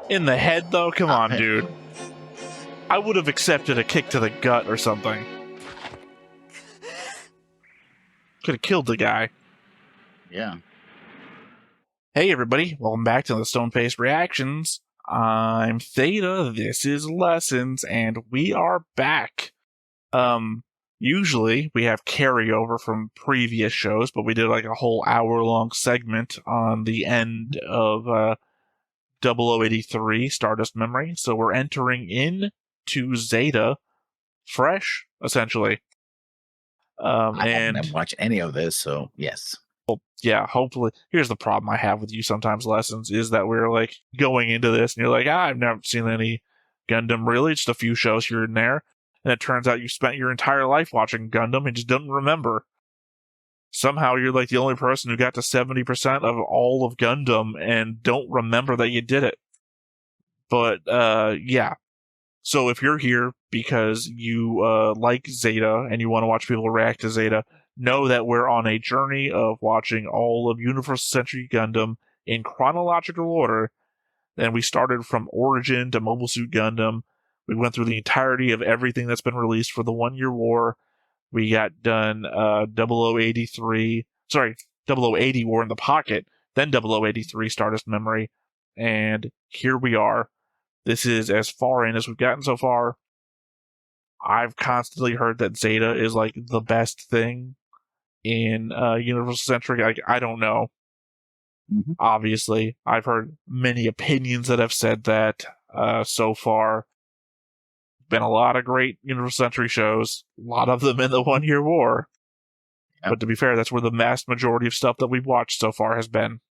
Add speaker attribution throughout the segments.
Speaker 1: In the head, though? Come on, dude. I would have accepted a kick to the gut or something. Could have killed the guy.
Speaker 2: Yeah.
Speaker 1: Hey, everybody. Welcome back to the Stone-Faced Reactions. I'm Theta, this is Lessons, and we are back. Usually we have carryover from previous shows, but we did like a whole hour-long segment on the end of 0083, Stardust Memory, so we're entering in to Zeta fresh, essentially.
Speaker 2: I haven't watched any of this, so yes.
Speaker 1: Well, yeah, hopefully. Here's the problem I have with you sometimes, Lessons, is that we're like going into this and you're like, I've never seen any Gundam really, just a few shows here and there. And it turns out you spent your entire life watching Gundam and just don't remember. Somehow you're like the only person who got to 70% of all of Gundam and don't remember that you did it. But, yeah. So if you're here because you like Zeta and you want to watch people react to Zeta, know that we're on a journey of watching all of Universal Century Gundam in chronological order. And we started from Origin to Mobile Suit Gundam. We went through the entirety of everything that's been released for the 1 Year War. We got done 0080 War in the Pocket, then 0083 Stardust Memory, and here we are. This is as far in as we've gotten so far. I've constantly heard that Zeta is like the best thing in Universal Centric. I don't know.
Speaker 2: Mm-hmm.
Speaker 1: Obviously, I've heard many opinions that have said that so far. Been a lot of great Universal Century shows, a lot of them in the 1 Year War. Yep. But to be fair, that's where the vast majority of stuff that we've watched so far has been.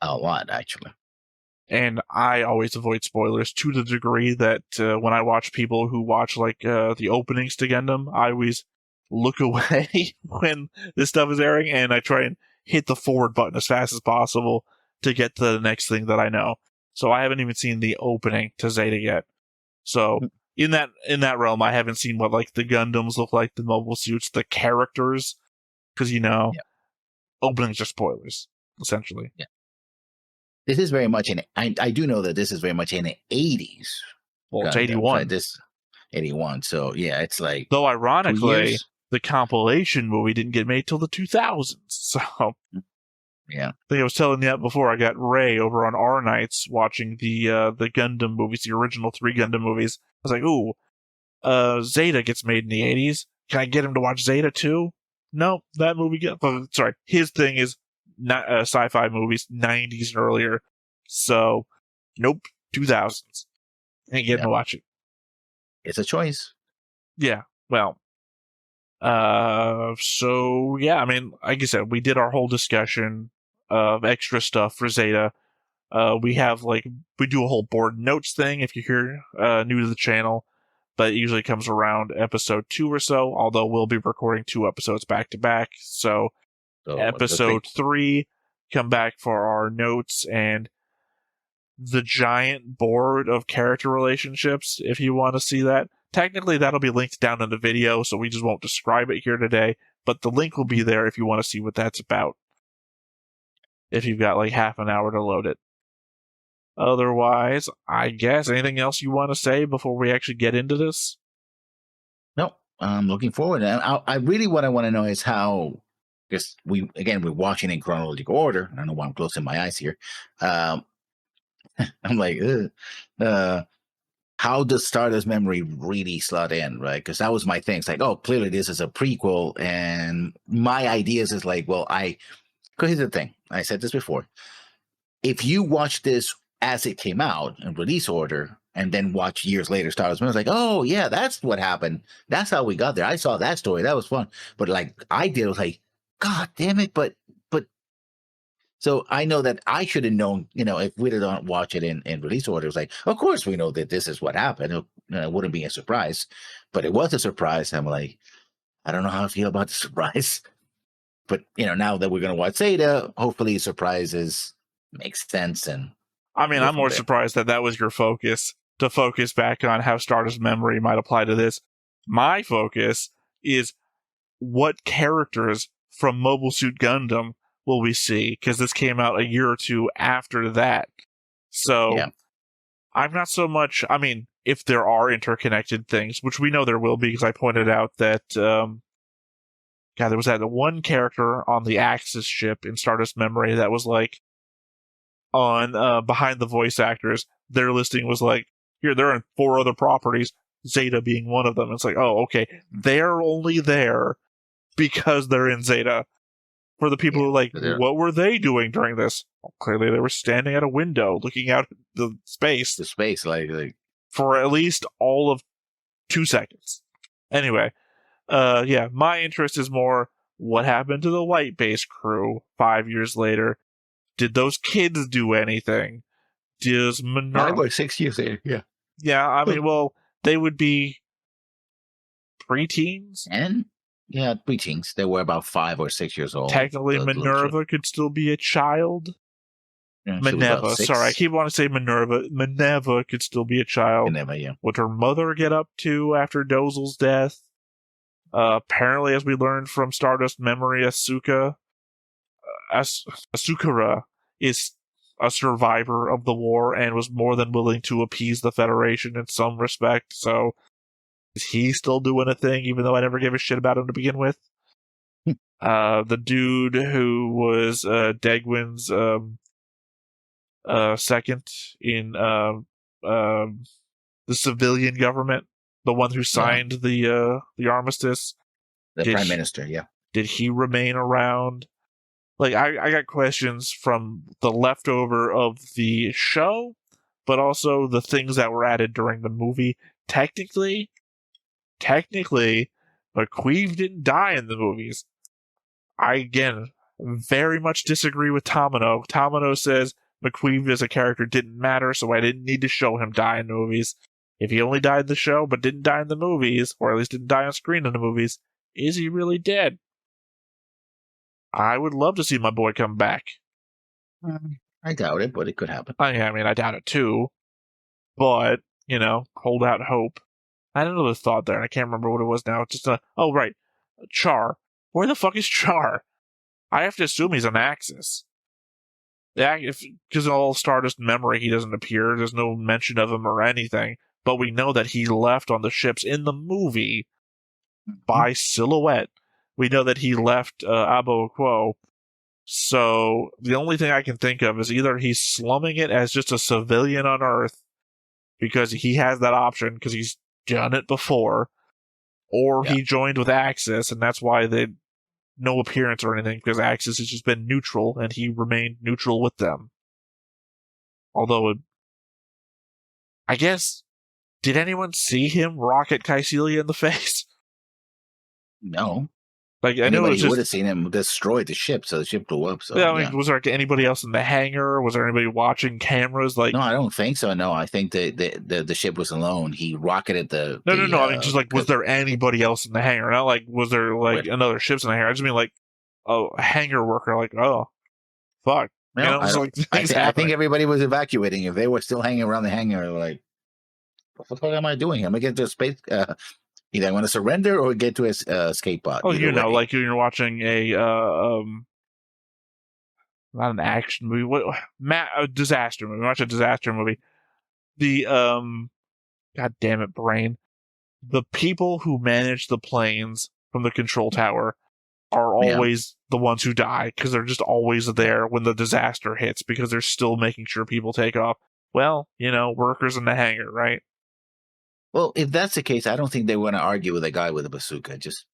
Speaker 2: A lot, actually.
Speaker 1: And I always avoid spoilers to the degree that when I watch people who watch like the openings to Gundam, I always look away when this stuff is airing, and I try and hit the forward button as fast as possible to get to the next thing that I know. So I haven't even seen the opening to Zeta yet. So in that realm, I haven't seen what like the Gundams look like, the mobile suits, the characters, because openings are spoilers essentially.
Speaker 2: Yeah. This is very much I do know that this is very much in the 80s.
Speaker 1: Well, it's 81.
Speaker 2: This 81, so yeah, it's like.
Speaker 1: Though ironically, the compilation movie didn't get made till the 2000s. So
Speaker 2: yeah,
Speaker 1: I think I was telling you that before. I got Ray over on our nights watching the Gundam movies, the original 3 Gundam movies. I was like, ooh, Zeta gets made in the 80s. Can I get him to watch Zeta too? No, that movie sorry, his thing is not sci-fi movies, 90s and earlier. So, nope, 2000s. Ain't getting to watch it.
Speaker 2: It's a choice.
Speaker 1: Yeah, well. So, yeah, I mean, like I said, we did our whole discussion of extra stuff for Zeta. We do a whole board notes thing if you're here, new to the channel, but it usually comes around episode 2 or so, although we'll be recording 2 episodes back to back. So episode 3, come back for our notes and the giant board of character relationships, if you want to see that. Technically, that'll be linked down in the video, so we just won't describe it here today, but the link will be there if you want to see what that's about. If you've got like half an hour to load it. Otherwise, I guess, anything else you want to say before we actually get into this?
Speaker 2: No, I'm looking forward. And I really, what I want to know is how, because we're watching in chronological order. I don't know why I'm closing my eyes here. I'm like, how does Stardust Memory really slot in, right? Because that was my thing. It's like, oh, clearly this is a prequel. And my ideas is like, well, because here's the thing. I said this before. If you watch this as it came out in release order and then watch years later Stardust Memory, it's like, oh, yeah, that's what happened. That's how we got there. I saw that story. That was fun. But like I did, I was like, God damn it. But so I know that I should have known, if we didn't watch it in release order, it was like, of course we know that this is what happened. It wouldn't be a surprise, but it was a surprise. I'm like, I don't know how I feel about the surprise, but now that we're going to watch Zeta, hopefully surprises makes sense. And
Speaker 1: I mean, I'm more surprised that was your focus, to focus back on how Stardust Memory might apply to this. My focus is what characters from Mobile Suit Gundam will we see? Because this came out a year or two after that. So
Speaker 2: Yeah.
Speaker 1: I'm not so much. I mean, if there are interconnected things, which we know there will be, because I pointed out that there was that one character on the Axis ship in Stardust Memory that was like on behind the voice actors. Their listing was like, here, they're in 4 other properties, Zeta being one of them. It's like, oh, okay, they're only there because they're in Zeta. For the people who are like, what were they doing during this? Well, clearly they were standing at a window looking out at the space.
Speaker 2: The space, like
Speaker 1: for at least all of 2 seconds. Anyway, my interest is more what happened to the Light Base crew 5 years later. Did those kids do anything? Does Minerva...
Speaker 2: 5 or 6 years later, yeah.
Speaker 1: Yeah, I mean, well, they would be preteens?
Speaker 2: And yeah, preteens. They were about 5 or 6 years old.
Speaker 1: Technically, Minerva could still be a child.
Speaker 2: Yeah,
Speaker 1: Minerva, sorry, I keep wanting to say Minerva. Minerva could still be a child.
Speaker 2: Minerva, yeah.
Speaker 1: What her mother get up to after Dozel's death? Apparently, as we learned from Stardust Memory, Asukara is a survivor of the war and was more than willing to appease the Federation in some respect. So, is he still doing a thing, even though I never gave a shit about him to begin with? The dude who was Degwin's second in the civilian government, the one who signed the armistice,
Speaker 2: the prime minister. Yeah,
Speaker 1: did he remain around? Like, I got questions from the leftover of the show, but also the things that were added during the movie. Technically, McQueen didn't die in the movies. I, again, very much disagree with Tamino. Tamino says McQueen as a character didn't matter, so I didn't need to show him die in the movies. If he only died in the show, but didn't die in the movies, or at least didn't die on screen in the movies, is he really dead? I would love to see my boy come back.
Speaker 2: I doubt it, but it could happen.
Speaker 1: I mean, I doubt it too. But, hold out hope. I had another thought there, and I can't remember what it was now. It's just oh, right. Char. Where the fuck is Char? I have to assume he's on Axis. Yeah, because in all Stardust Memory, he doesn't appear. There's no mention of him or anything. But we know that he left on the ships in the movie by silhouette. We know that he left Abo Aquo. So the only thing I can think of is either he's slumming it as just a civilian on Earth because he has that option because he's done it before, or he joined with Axis and that's why they no appearance or anything because Axis has just been neutral and he remained neutral with them. Although, I guess, did anyone see him rocket Caecilia in the face?
Speaker 2: No.
Speaker 1: Like, I know
Speaker 2: you would have seen him destroy the ship, so the ship blew up. So,
Speaker 1: yeah, I mean, was there anybody else in the hangar? Was there anybody watching cameras? Like,
Speaker 2: no, I don't think so. No, I think the ship was alone. He rocketed the.
Speaker 1: No. I mean, just like, was there anybody else in the hangar? Not like, was there like another ships in the hangar? I just mean like, a hangar worker. Like, oh, fuck.
Speaker 2: No, I think everybody was evacuating. If they were still hanging around the hangar, like, what the fuck am I doing? I'm gonna get to a space. Either I want to surrender or get to a escape pod.
Speaker 1: Oh, like you're watching a not an action movie. A disaster movie. Watch a disaster movie. The God damn it, brain. The people who manage the planes from the control tower are always the ones who die because they're just always there when the disaster hits because they're still making sure people take off. Well, workers in the hangar, right?
Speaker 2: Well, if that's the case, I don't think they want to argue with a guy with a bazooka. Just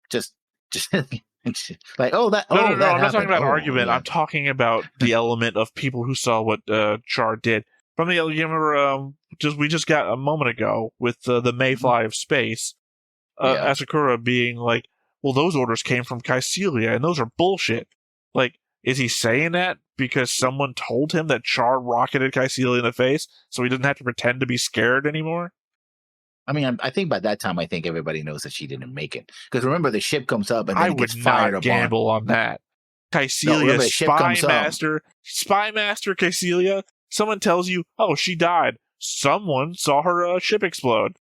Speaker 2: like,
Speaker 1: no, I'm not talking about argument. Yeah. I'm talking about the element of people who saw what Char did. From you remember, we just got a moment ago with the Mayfly of space, Asakura being like, well, those orders came from Caecilia, and those are bullshit. Like, is he saying that because someone told him that Char rocketed Caecilia in the face, so he doesn't have to pretend to be scared anymore?
Speaker 2: I mean, I think by that time, I think everybody knows that she didn't make it. Because remember, the ship comes up and then it gets fired upon.
Speaker 1: I would not gamble on that. Caecilia, spy master Caecilia. Someone tells you, oh, she died. Someone saw her ship explode.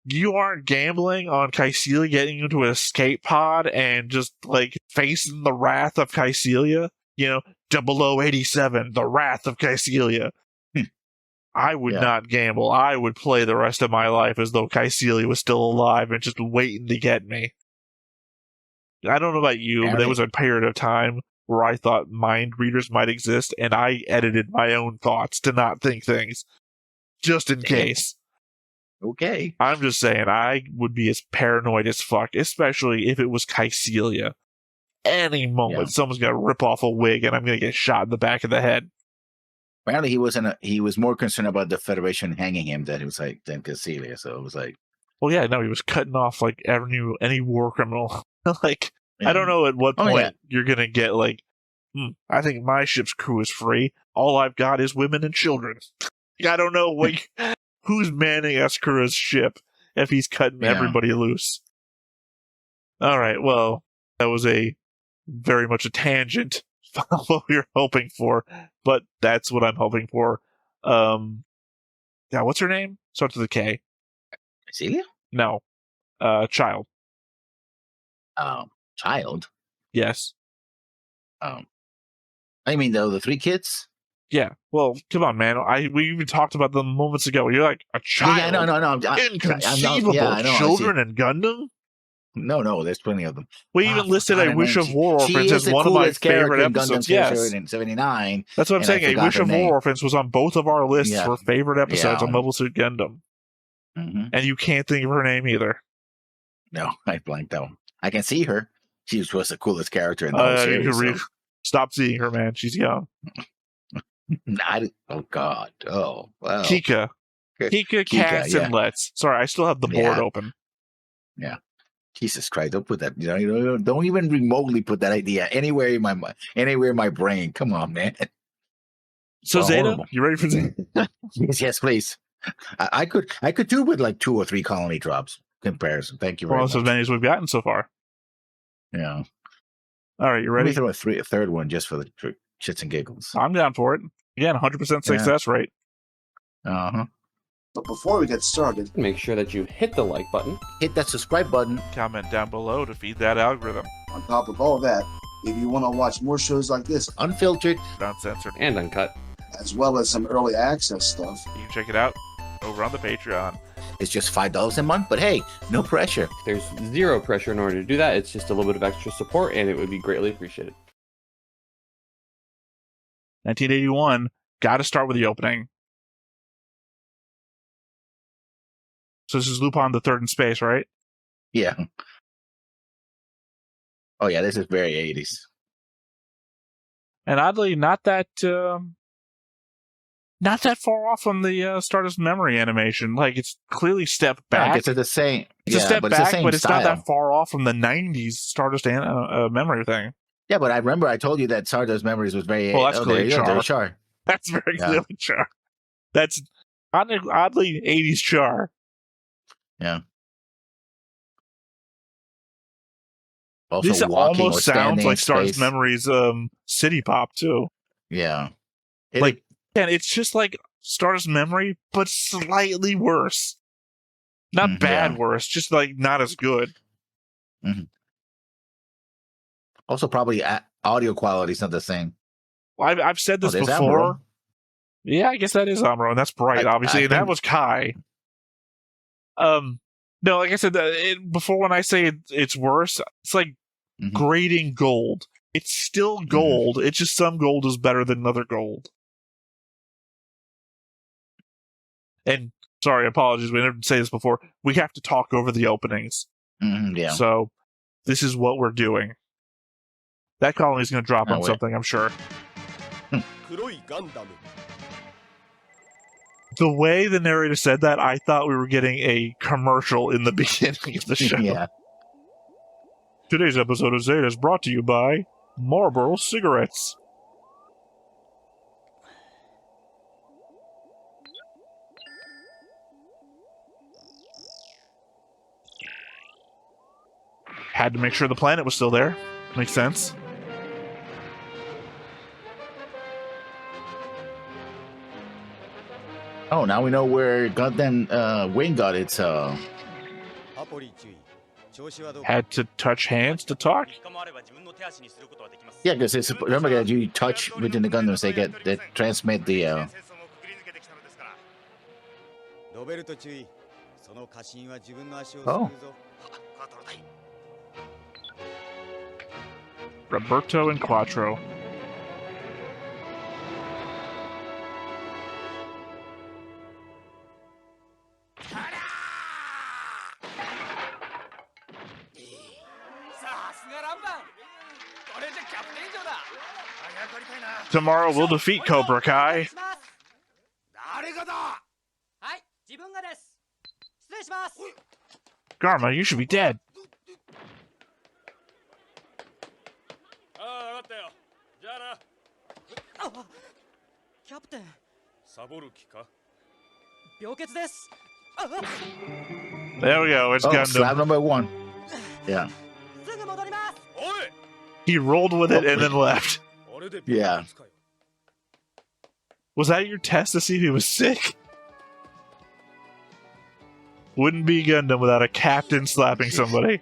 Speaker 1: You aren't gambling on Kycelia getting into an escape pod and just like facing the wrath of Kycelia? 0087, the wrath of Kycelia. I would not gamble. I would play the rest of my life as though Kycelia was still alive and just waiting to get me. I don't know about you, but there was a period of time where I thought mind readers might exist, and I edited my own thoughts to not think things, just in case.
Speaker 2: Okay.
Speaker 1: I'm just saying, I would be as paranoid as fuck, especially if it was Kycelia. Any moment, someone's going to rip off a wig, and I'm going to get shot in the back of the head.
Speaker 2: Apparently, he was more concerned about the Federation hanging him than Kycelia. So it was like,
Speaker 1: well, yeah, no, he was cutting off like any war criminal. Like, I don't know at what point you're gonna get like, I think my ship's crew is free. All I've got is women and children. I don't know who's manning Escura's ship if he's cutting everybody loose. All right, well, that was very much a tangent from what we were hoping for, but that's what I'm hoping for. Yeah, what's her name? Starts with a K.
Speaker 2: Celia?
Speaker 1: No, Child.
Speaker 2: Child?
Speaker 1: Yes.
Speaker 2: I mean, the 3 kids?
Speaker 1: Yeah. Well, come on, man. We even talked about them moments ago. You're like, a child?
Speaker 2: Yeah, no.
Speaker 1: Inconceivable. Children and Gundam?
Speaker 2: No, there's plenty of them.
Speaker 1: We even listed A Wish of War Orphans as one of my favorite episodes. Yes.
Speaker 2: 79.
Speaker 1: That's what I'm saying. A Wish of War Orphans was on both of our lists for favorite episodes on Mobile Suit Gundam.
Speaker 2: Mm-hmm.
Speaker 1: And you can't think of her name either.
Speaker 2: No, I blanked out. I can see her. She was the coolest character in the whole series.
Speaker 1: Stop seeing her, man. She's young.
Speaker 2: Oh, God. Oh, wow.
Speaker 1: Kika, Cass, and Let's. Sorry, I still have the board open.
Speaker 2: Yeah. Jesus Christ, don't put that. Don't even remotely put that idea anywhere in my brain. Come on, man.
Speaker 1: So Zeta, you ready for Zeta?
Speaker 2: Yes, please. I could do with like 2 or 3 colony drops comparison. Thank you very much.
Speaker 1: Well, as many as we've gotten so far.
Speaker 2: Yeah.
Speaker 1: All right, you ready?
Speaker 2: Let me throw a third one just for the shits and giggles.
Speaker 1: I'm down for it. Again, 100% success rate.
Speaker 2: Uh-huh.
Speaker 3: But before we get started,
Speaker 4: make sure that you hit the like button.
Speaker 2: Hit that subscribe button.
Speaker 1: Comment down below to feed that algorithm.
Speaker 3: On top of all that, if you want to watch more shows like this,
Speaker 2: unfiltered,
Speaker 1: uncensored,
Speaker 4: and uncut,
Speaker 3: as well as some early access stuff,
Speaker 1: you can check it out over on the Patreon.
Speaker 2: It's just $5 a month, but hey, no pressure.
Speaker 4: There's zero pressure in order to do that. It's just a little bit of extra support, and it would be greatly appreciated.
Speaker 1: 1981, got to start with the opening. So this is Lupin the Third in space, right?
Speaker 2: Yeah. Oh yeah, this is very 80s.
Speaker 1: And oddly, not that far off from the Stardust Memory animation. Like, it's clearly stepped back.
Speaker 2: It's the same.
Speaker 1: It's a step back, but it's not that far off from the 90s Stardust Memory thing.
Speaker 2: Yeah, but I remember I told you that Stardust Memories was very...
Speaker 1: Well, that's clearly
Speaker 2: Char.
Speaker 1: That's very clearly Char. That's oddly 80s Char.
Speaker 2: Yeah. Also,
Speaker 1: this almost sounds like Stardust Memories City Pop, too.
Speaker 2: Yeah.
Speaker 1: And it's just like Stardust Memory, but slightly worse. Not bad worse, just like not as good.
Speaker 2: Mm-hmm. Also, probably audio quality is not the same.
Speaker 1: Well, I've said this before. Amuro. Yeah, I guess that is Amuro, and that's Bright, obviously, and that was Kai. No, like I said, before when I say it's worse, it's like grading gold. It's still gold. It's just some gold is better than another gold. And sorry, apologies, we didn't say this before. We have to talk over the openings.
Speaker 2: Yeah.
Speaker 1: So this is what we're doing. That colony is going to drop on something, I'm sure. The way the narrator said that, I thought we were getting a commercial in the beginning of the show.
Speaker 2: Yeah.
Speaker 1: Today's episode of Zeta is brought to you by Marlboro Cigarettes. Had to make sure the planet was still there. Makes sense.
Speaker 2: Oh, now we know where Gundam Wing got its
Speaker 1: Had to touch hands to talk?
Speaker 2: Yeah, because it's remember that you touch within the Gundams, they transmit the. Oh.
Speaker 1: Roberto and Quattro. Tomorrow we'll defeat Cobra Kai. Garma, you should be dead. There we go, it's Gundam.
Speaker 2: Slab number 1. Yeah.
Speaker 1: He rolled with it and then left.
Speaker 2: Yeah.
Speaker 1: Was that your test to see if he was sick? Wouldn't be Gundam without a captain slapping somebody.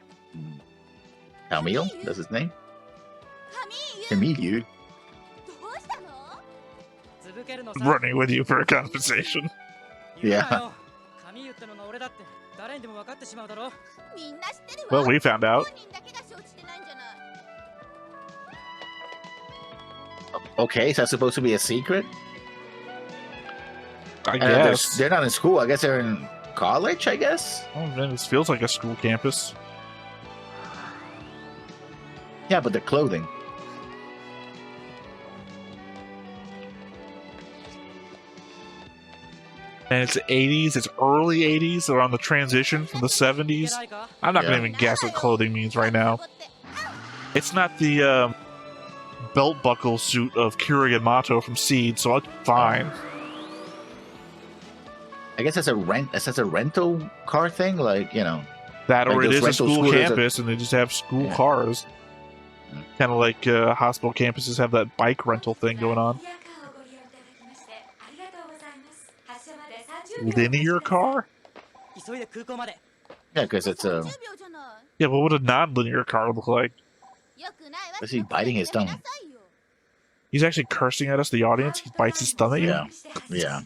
Speaker 2: Camille? That's his name? Camille?
Speaker 1: Running with you for a conversation.
Speaker 2: Yeah.
Speaker 1: Well, we found out.
Speaker 2: Okay, so that's supposed to be a secret?
Speaker 1: I guess.
Speaker 2: They're not in school. I guess they're in college, I guess?
Speaker 1: Oh, man, this feels like a school campus.
Speaker 2: Yeah, but the clothing.
Speaker 1: And it's 80s, it's early 80s, they're on the transition from the 70s. I'm not going to even guess what clothing means right now. It's not the belt buckle suit of Kira Yamato from Seed, so it's fine.
Speaker 2: I guess that's a rental car thing, like, you know.
Speaker 1: That, or
Speaker 2: like
Speaker 1: it is a school
Speaker 2: scooters
Speaker 1: campus, and they just have school cars. Kind of like hospital campuses have that bike rental thing going on. Linear car?
Speaker 2: Yeah, because it's a.
Speaker 1: Yeah, what would a non-linear car look like?
Speaker 2: Is he biting his tongue?
Speaker 1: He's actually cursing at us, the audience. He bites his thumb at you.
Speaker 2: Yeah. Yeah.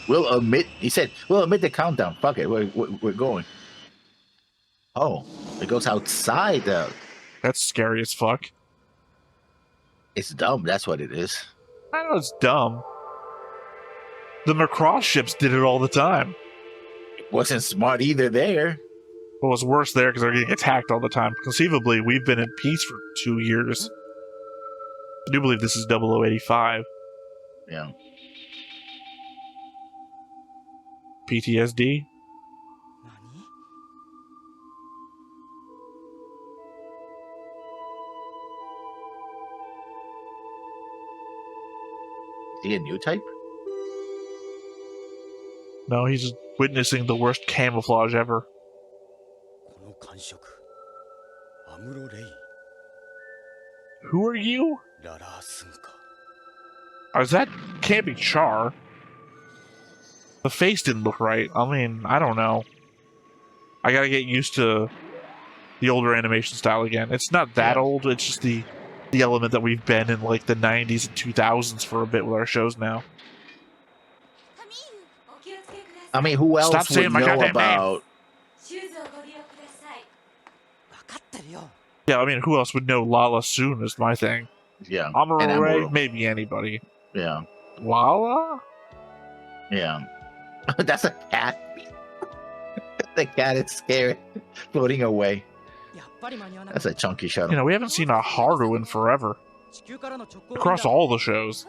Speaker 2: We'll omit. He said, "We'll omit the countdown. Fuck it. We're going." Oh, it goes outside.
Speaker 1: That's scary as fuck.
Speaker 2: It's dumb. That's what it is.
Speaker 1: I know it's dumb. The Macross ships did it all the time.
Speaker 2: It wasn't smart either there.
Speaker 1: Well, it's worse there because they're getting attacked all the time. Conceivably, we've been in peace for 2 years. I do believe this is 0085.
Speaker 2: Yeah.
Speaker 1: PTSD?
Speaker 2: Is he a new type?
Speaker 1: No, he's just witnessing the worst camouflage ever. Who are you? Oh, that can't be Char. The face didn't look right. I mean, I don't know. I gotta get used to the older animation style again. It's not that old, it's just the element that we've been in like the 90s and 2000s for a bit with our shows now.
Speaker 2: I mean, who else
Speaker 1: Stop saying
Speaker 2: would
Speaker 1: my
Speaker 2: know
Speaker 1: goddamn
Speaker 2: about?
Speaker 1: Yeah, I mean, who else would know Lala Soon is my thing.
Speaker 2: Yeah.
Speaker 1: Amuro
Speaker 2: And
Speaker 1: Ray,
Speaker 2: Amuro.
Speaker 1: maybe anybody.
Speaker 2: Yeah.
Speaker 1: Lala?
Speaker 2: Yeah. That's a cat. The cat is scared, floating away. That's a chunky shuttle.
Speaker 1: You know, we haven't seen a Haru in forever. Across all the shows.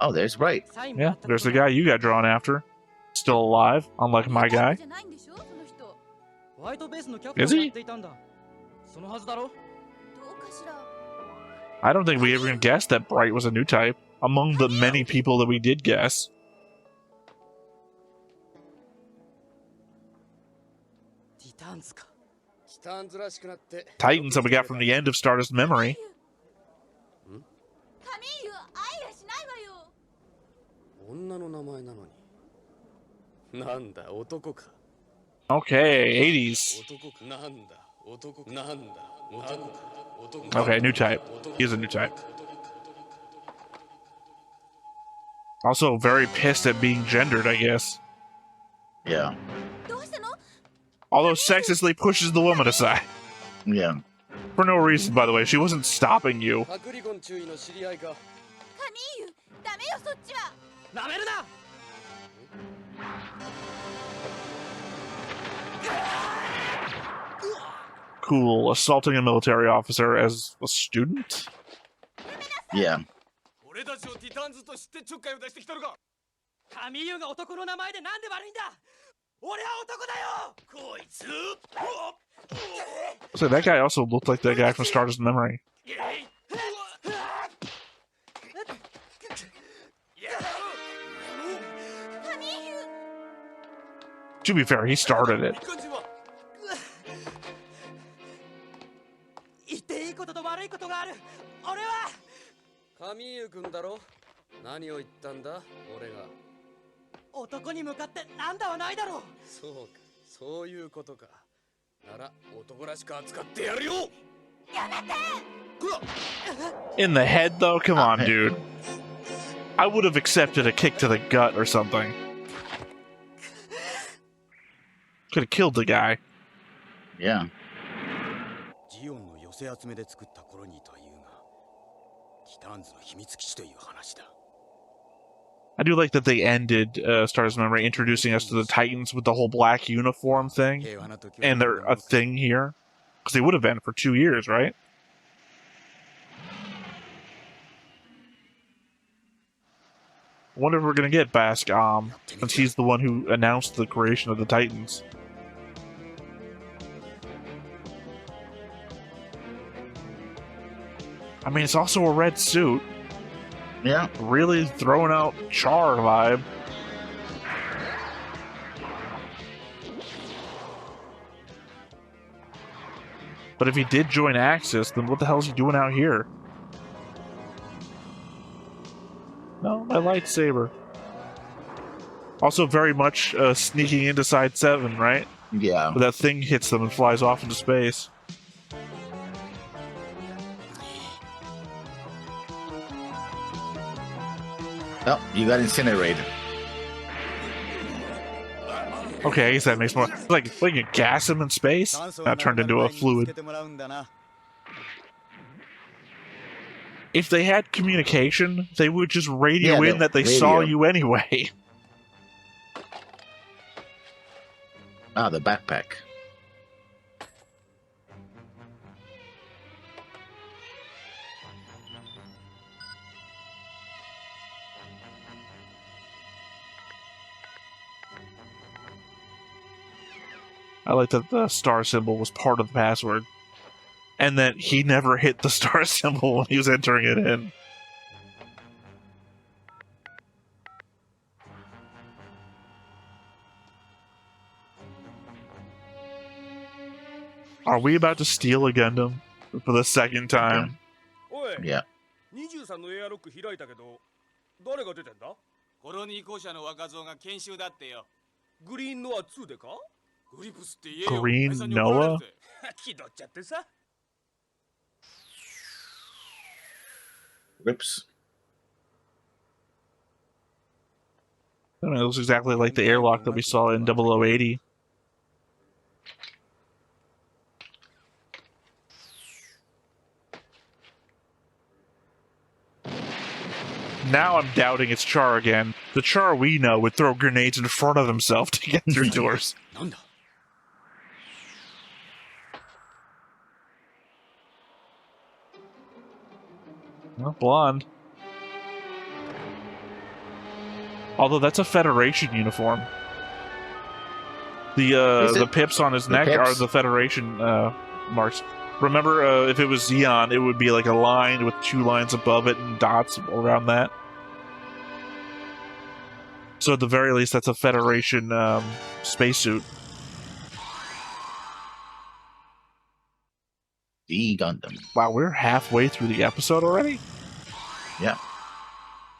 Speaker 2: Oh, there's Bright.
Speaker 1: Yeah, there's the guy you got drawn after. Still alive, unlike my guy. Is he? I don't think we ever even guessed that Bright was a new type, among the many people that we did guess. Titans that we got from the end of Stardust Memory. Okay, 80s. Okay, new type. He's a new type. Also very pissed at being gendered, I guess.
Speaker 2: Yeah.
Speaker 1: Although sexistly pushes the woman aside.
Speaker 2: Yeah.
Speaker 1: For no reason, by the way. She wasn't stopping you. Cool. Assaulting a military officer as a student?
Speaker 2: Yeah.
Speaker 1: So that guy also looked like the guy from Stardust Memory. To be fair, he started it. In the head, though? Come on, dude. I would have accepted a kick to the gut or something. Could have killed the guy.
Speaker 2: Yeah.
Speaker 1: I do like that they ended Stardust Memory introducing us to the Titans with the whole black uniform thing. And they're a thing here. Because they would have been for 2 years, right? I wonder if we're going to get Bask, since he's the one who announced the creation of the Titans. I mean, it's also a red suit.
Speaker 2: Yeah.
Speaker 1: Really throwing out Char vibe. But if he did join Axis, then what the hell is he doing out here? No, my lightsaber. Also very much sneaking into Side 7, right?
Speaker 2: Yeah.
Speaker 1: But that thing hits them and flies off into space.
Speaker 2: Oh, you got incinerated.
Speaker 1: Okay, I guess that makes more... Like you gas him in space? That turned into a fluid. If they had communication, they would just radio in that they saw you anyway.
Speaker 2: Ah, the backpack.
Speaker 1: I like that the star symbol was part of the password. And that he never hit the star symbol when he was entering it in. Are we about to steal a Gundam for the second time?
Speaker 2: Yeah.
Speaker 5: 23のエアロック開いたけど誰が出てんだコロニー校舎の若造が研修だってよグリーンノア2でかグリプスって言えよ
Speaker 1: Green Noah?
Speaker 5: 気取っちゃってさ
Speaker 2: Rips.
Speaker 1: I mean, it looks exactly like the airlock that we saw in 0080. Now I'm doubting it's Char again. The Char we know would throw grenades in front of himself to get through doors. Well, blonde. Although that's a Federation uniform. The pips on his neck are the Federation marks. Remember, if it was Xeon, it would be like a line with 2 lines above it and dots around that. So at the very least, that's a Federation spacesuit.
Speaker 2: The Gundam.
Speaker 1: Wow, we're halfway through the episode already?
Speaker 2: Yeah.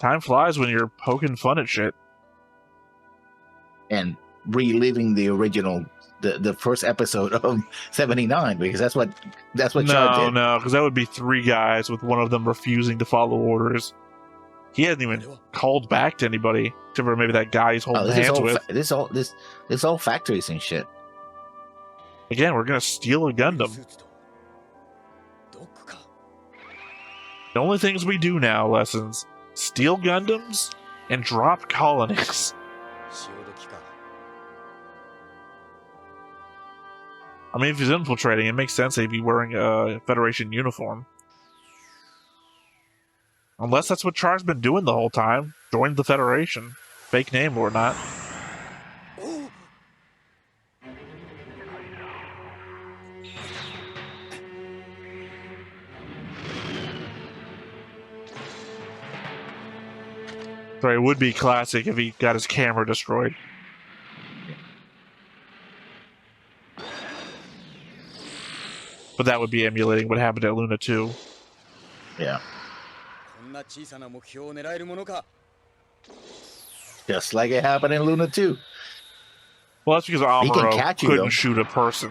Speaker 1: Time flies when you're poking fun at shit.
Speaker 2: And reliving the original, the first episode of 79, because that's what Char did.
Speaker 1: No, because that would be 3 guys with one of them refusing to follow orders. He hasn't even called back to anybody, except for maybe that guy he's holding hands with.
Speaker 2: This all factories and shit.
Speaker 1: Again, we're gonna steal a Gundam. The only things we do now, Lessons, steal Gundams and drop colonies. I mean, if he's infiltrating, it makes sense that he'd be wearing a Federation uniform. Unless that's what Char's been doing the whole time. Joined the Federation. Fake name or not. Sorry, it would be classic if he got his camera destroyed. But that would be emulating what happened at Luna 2.
Speaker 2: Yeah. Just like it happened in Luna 2.
Speaker 1: Well, that's because Amuro couldn't shoot a person.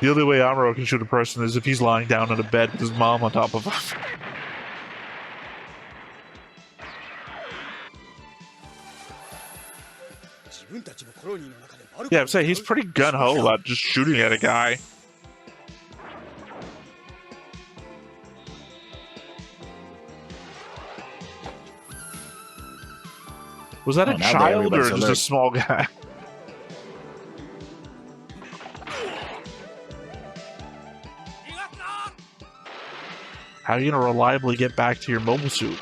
Speaker 1: The only way Amuro can shoot a person is if he's lying down in a bed with his mom on top of him. Yeah, I'm saying he's pretty gun-ho about just shooting at a guy. Was that a child or just a small guy? How are you going to reliably get back to your mobile suit?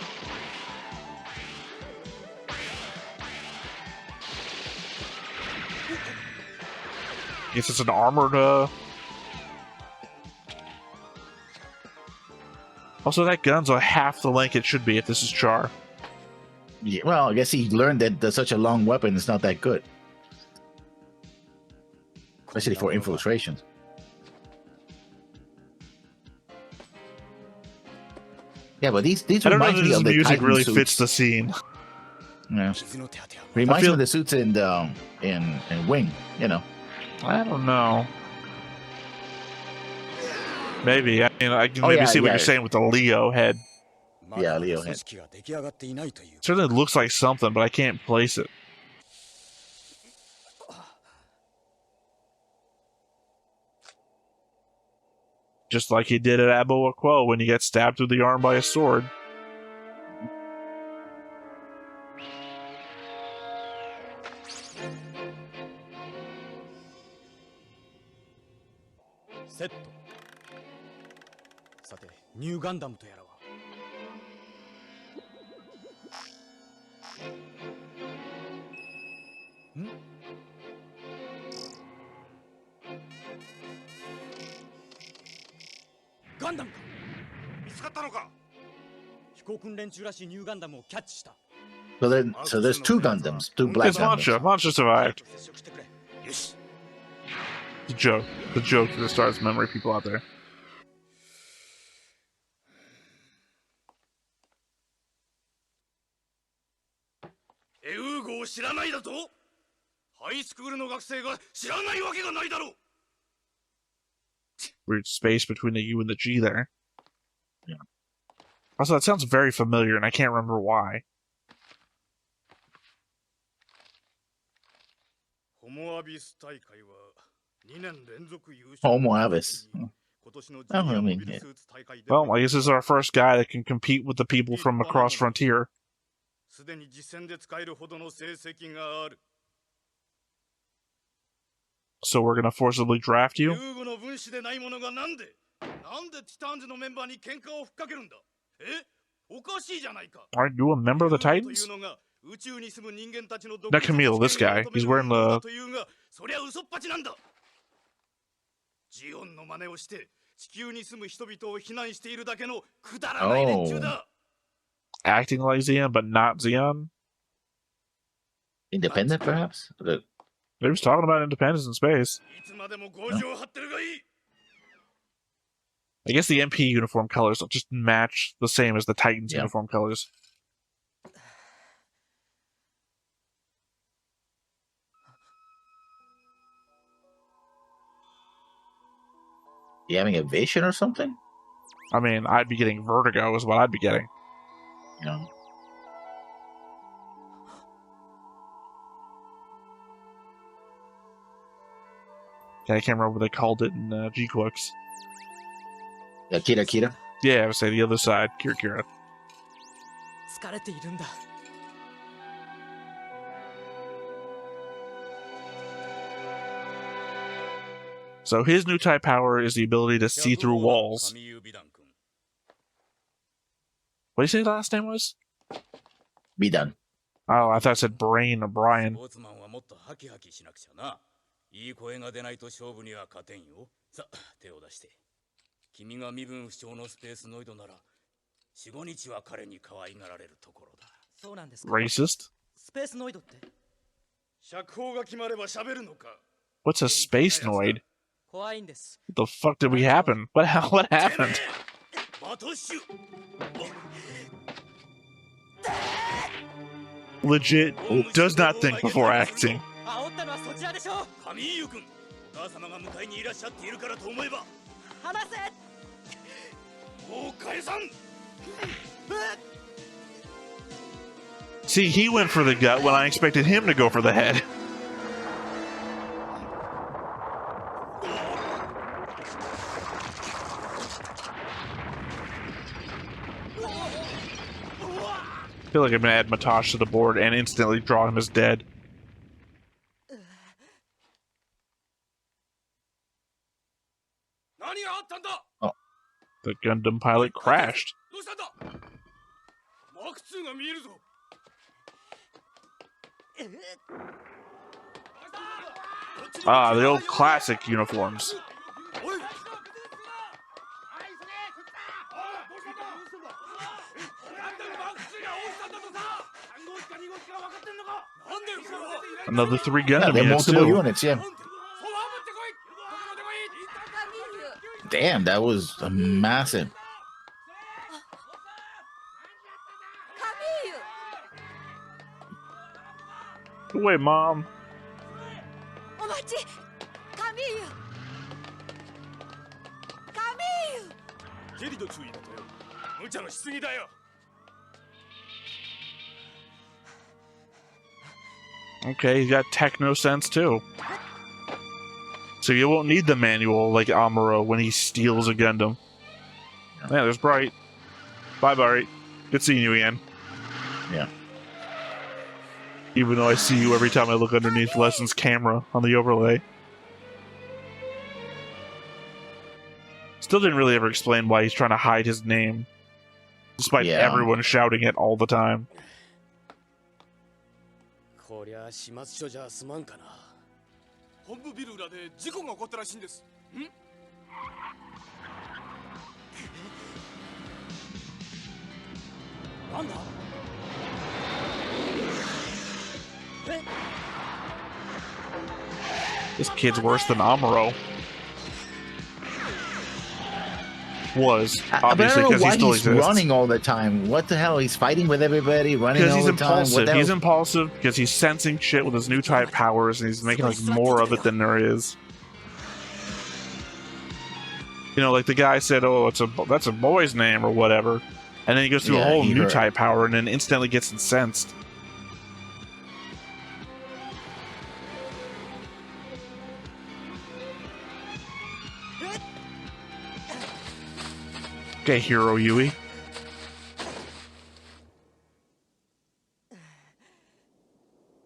Speaker 1: Guess it's an armored, Also, that gun's a half the length it should be if this is Char.
Speaker 2: Yeah, well, I guess he learned that such a long weapon is not that good. Especially for infiltration. Yeah, but these remind me of the
Speaker 1: music
Speaker 2: Titan
Speaker 1: really
Speaker 2: suits.
Speaker 1: fits the scene.
Speaker 2: Yeah. Reminds me of the suits in Wing, you know.
Speaker 1: I don't know. Maybe. I mean, I can maybe see what you're saying with the Leo head.
Speaker 2: Yeah, Leo head.
Speaker 1: Certainly looks like something, but I can't place it. Just like he did at Abo Aquo when he got stabbed through the arm by a sword.
Speaker 5: Set. さて、ニューガンダムとやらは。ん？ガンダムか。見つかったのか。飛行訓練中らしいニューガンダムをキャッチした。
Speaker 2: So there's 2 Gundams, 2 black
Speaker 1: It's
Speaker 2: Gundams.
Speaker 1: Mancha survived. The joke for the Stars Memory people out there. Weird space between the U and the G there.
Speaker 2: Yeah.
Speaker 1: Also, that sounds very familiar, and I can't remember why.
Speaker 2: Homo Avis. I mean, yeah.
Speaker 1: Well, I guess this is our first guy that can compete with the people from across Frontier. So we're gonna forcibly draft you? Aren't you a member of the Titans? Not Camille, this guy. He's wearing the...
Speaker 2: Oh.
Speaker 1: Acting like Zeon, but not Zeon?
Speaker 2: Independent, perhaps?
Speaker 1: They was talking about independence in space. I guess the MP uniform colors will just match the same as the Titans
Speaker 2: Yeah.
Speaker 1: uniform colors.
Speaker 2: You having a vision or something?
Speaker 1: I mean, I'd be getting vertigo is what I'd be getting.
Speaker 2: You know.
Speaker 1: Yeah, I can't remember what they called it in G-Quicks.
Speaker 2: Kira Kira.
Speaker 1: Yeah, I would say the other side, Kira Kira.
Speaker 5: 疲れているんだ
Speaker 1: So his new type power is the ability to see through walls. What did you say the last name was?
Speaker 2: Be done.
Speaker 1: Oh, I thought it said Brain or Brian.
Speaker 5: スポーツマンはもっとハキハキしなくちゃな。いい声が出ないと勝負には勝てんよ。さ、手を出して。君が身分不詳のスペースノイドなら、4、5日は彼に可愛がられるところだ。そうなんですか。
Speaker 1: Racist?
Speaker 5: スペースノイドって？釈放が決まれば喋るのか。
Speaker 1: What's a space noid?
Speaker 5: 怖いんです。
Speaker 1: What the fuck did we happen? What happened?
Speaker 5: マトッシュ。
Speaker 1: Legit does not think before acting.
Speaker 5: 煽ったのはそちらでしょ。神優君、母様が迎えにいらっしゃっているからと思えば。話せ。もう返さん。
Speaker 1: See, he went for the gut when I expected him to go for the head. I feel like I'm gonna add Matosh to the board and instantly draw him as dead.
Speaker 2: Oh.
Speaker 1: The Gundam pilot crashed. Ah, the old classic uniforms. Another 3 Gundam
Speaker 2: Yeah, they're
Speaker 1: units
Speaker 2: multiple
Speaker 1: too.
Speaker 2: units, yeah. Damn, that was massive.
Speaker 1: Wait, Mom.
Speaker 6: お待ちカミーユカミーユ
Speaker 5: ケリド注意だとよ。無茶のしすぎだよ。
Speaker 1: Okay, he's got techno sense too. So you won't need the manual like Amuro when he steals a Gundam. Yeah, there's Bright. Bye, Bright. Good seeing you again.
Speaker 2: Yeah.
Speaker 1: Even though I see you every time I look underneath Lesson's camera on the overlay. Still didn't really ever explain why he's trying to hide his name. Despite everyone shouting it all the time.
Speaker 5: こりゃ始末書じゃ済まんかな。本部ビル裏で事故が起こったらしいんです。ん？なんだ？
Speaker 1: This kid's worse than Amuro. Was
Speaker 2: But I
Speaker 1: obviously
Speaker 2: don't know
Speaker 1: because he
Speaker 2: why
Speaker 1: still
Speaker 2: he's
Speaker 1: exists.
Speaker 2: running all the time. What the hell? He's fighting with everybody, running
Speaker 1: Because
Speaker 2: all
Speaker 1: he's
Speaker 2: the time. What
Speaker 1: impulsive.
Speaker 2: the hell?
Speaker 1: He's impulsive because he's sensing shit with his new type powers, and he's making like more of it than there is. You know, like the guy said, "Oh, that's a boy's name or whatever," and then he goes through a whole
Speaker 2: he
Speaker 1: new
Speaker 2: heard.
Speaker 1: type power, and then instantly gets incensed. Okay, Hero Yui.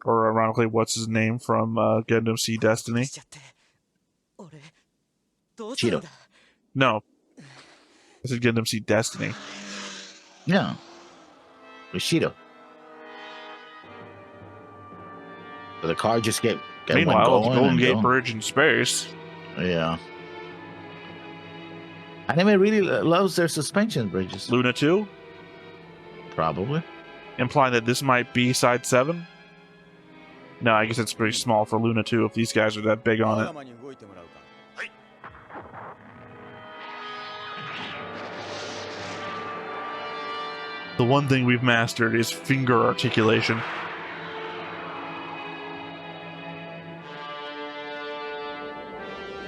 Speaker 1: Or ironically, what's his name from Gundam Seed Destiny?
Speaker 5: しちゃって俺どうするんだ。
Speaker 1: No. I said Gundam Seed Destiny.
Speaker 2: No. Bushido. So the car just get
Speaker 1: Meanwhile,
Speaker 2: going
Speaker 1: the Golden
Speaker 2: and
Speaker 1: Gate
Speaker 2: going.
Speaker 1: Bridge in space.
Speaker 2: Yeah. Anime really loves their suspension bridges.
Speaker 1: Luna 2,
Speaker 2: Probably.
Speaker 1: implying that this might be Side 7. No, I guess it's pretty small for Luna 2 if these guys are that big on it. The one thing we've mastered is finger articulation.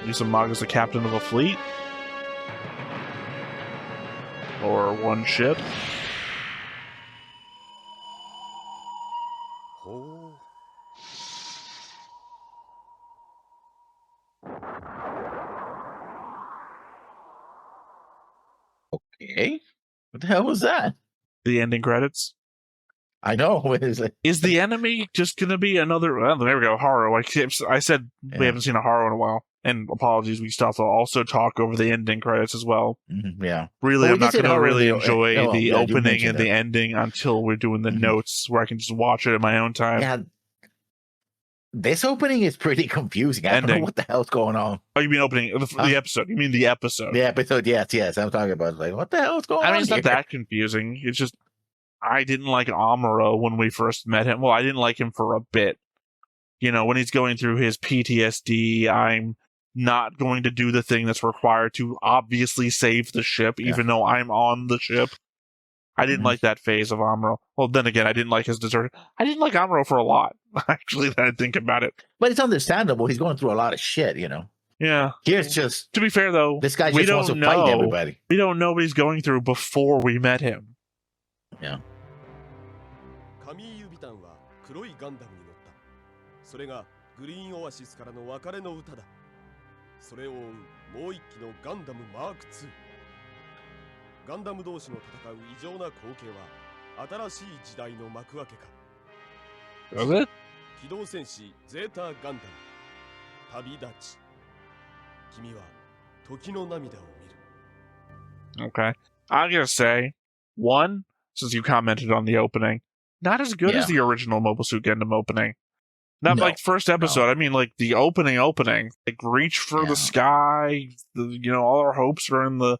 Speaker 1: Uzumaga's the captain of a fleet? Or one ship?
Speaker 2: Okay. What the hell was that?
Speaker 1: The ending credits?
Speaker 2: I know. What is it?
Speaker 1: Is the enemy just going to be another... Well, there we go, Haru. I said we haven't seen a Haru in a while. And apologies, we still have to also talk over the ending credits as well.
Speaker 2: Yeah.
Speaker 1: Really,
Speaker 2: Well,
Speaker 1: I'm not going to really enjoy the
Speaker 2: you
Speaker 1: opening
Speaker 2: mentioned
Speaker 1: and the ending until we're doing the notes, where I can just watch it in my own time.
Speaker 2: Yeah. This opening is pretty confusing. I don't know what the hell's going on.
Speaker 1: Oh, you mean opening the episode? You mean the episode?
Speaker 2: The episode, yes. I'm talking about, like, what the hell is going on?
Speaker 1: I mean, it's not that confusing. It's just I didn't like Amuro when we first met him. Well, I didn't like him for a bit. You know, when he's going through his PTSD, I'm not going to do the thing that's required to obviously save the ship, even though I'm on the ship. I didn't like that phase of Amuro. Well, then again, I didn't like his desert. I didn't like Amuro for a lot, actually, that I think about it.
Speaker 2: But it's understandable. He's going through a lot of shit, you know?
Speaker 1: Yeah.
Speaker 2: Here's just...
Speaker 1: To be fair, though,
Speaker 2: this guy just wants to fight everybody.
Speaker 1: We don't know what he's going through before we met him.
Speaker 2: Yeah.
Speaker 7: 神指弾は黒いガンダムに乗った。それがグリーンオアシスからの別れの歌だ。それを追うもう一機のガンダムマーク2。ガンダム同士の戦う異常な光景は新しい時代の幕開けか。
Speaker 1: Does it?
Speaker 7: 機動戦士ゼータガンダム旅立ち。君は時の涙を見る。
Speaker 1: Okay. I gotta say, one, since you commented on the opening, not as good as the original Mobile Suit Gundam opening. Not like first episode. I mean, like the opening. Like reach for the sky. All our hopes are in the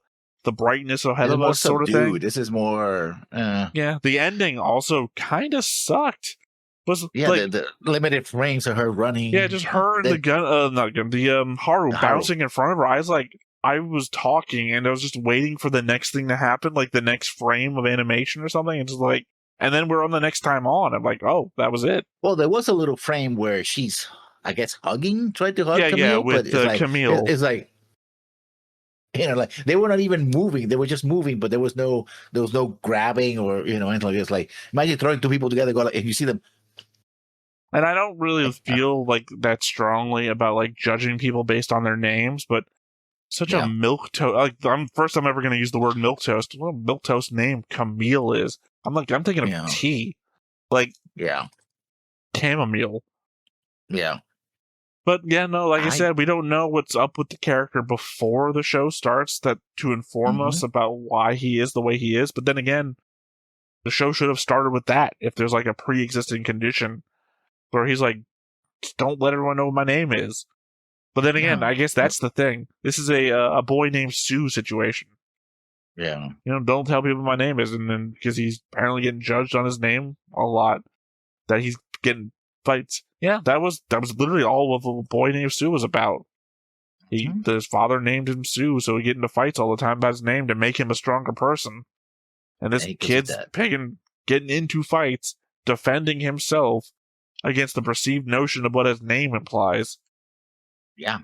Speaker 1: brightness ahead of us, sort of thing.
Speaker 2: This is more.
Speaker 1: Yeah, the ending also kind of sucked. Was
Speaker 2: the limited frames of her running.
Speaker 1: Yeah, just her and the Haru bouncing in front of her. I was talking and I was just waiting for the next thing to happen, like the next frame of animation or something, and just like. And then we're on the next time on. I'm like, oh, that was it.
Speaker 2: Well, there was a little frame where she's, I guess, trying to hug Camille.
Speaker 1: Yeah, with
Speaker 2: but it's like,
Speaker 1: Camille.
Speaker 2: It's like, like they were not even moving. They were just moving, but there was no grabbing or, anything like this. It's like, imagine throwing two people together, and you see them.
Speaker 1: And I don't really feel like that strongly about like judging people based on their names, but such a milquetoast. Like, I'm first I'm ever going to use the word milquetoast. What a milquetoast name Camille is. I'm thinking of tea, like chamomile.
Speaker 2: Yeah,
Speaker 1: but like I said, we don't know what's up with the character before the show starts to inform us about why he is the way he is. But then again, the show should have started with that. If there's like a pre-existing condition where he's like, "Don't let everyone know what my name is." But then again, I guess that's the thing. This is a boy named Sue situation.
Speaker 2: Yeah.
Speaker 1: Don't tell people my name is, and then because he's apparently getting judged on his name a lot, that he's getting fights. Yeah, that was literally all of a boy named Sue was about. His father named him Sue, so he get into fights all the time about his name to make him a stronger person. And this kid's getting into fights, defending himself against the perceived notion of what his name implies.
Speaker 2: Yeah.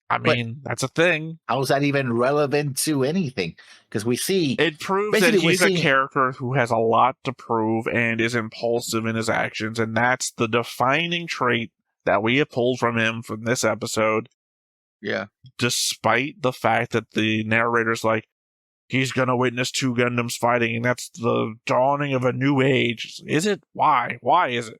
Speaker 1: I mean, that's a thing.
Speaker 2: How is that even relevant to anything? Because we see...
Speaker 1: It proves that he's a character who has a lot to prove and is impulsive in his actions, and that's the defining trait that we have pulled from him from this episode.
Speaker 2: Yeah.
Speaker 1: Despite the fact that the narrator's like, he's going to witness two Gundams fighting, and that's the dawning of a new age. Is it? Why? Why is it?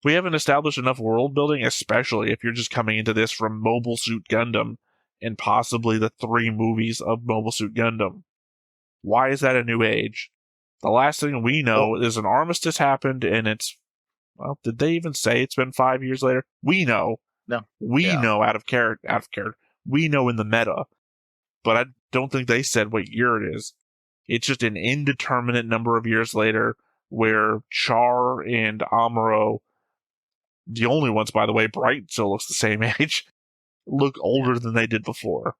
Speaker 1: We haven't established enough world building, especially if you're just coming into this from Mobile Suit Gundam and possibly the 3 movies of Mobile Suit Gundam. Why is that a new age? The last thing we know is an armistice happened, and it's... Well, did they even say it's been 5 years later? We know.
Speaker 2: No.
Speaker 1: We know out of character. We know in the meta. But I don't think they said what year it is. It's just an indeterminate number of years later where Char and Amuro... The only ones, by the way, Bright still looks the same age, look older than they did before.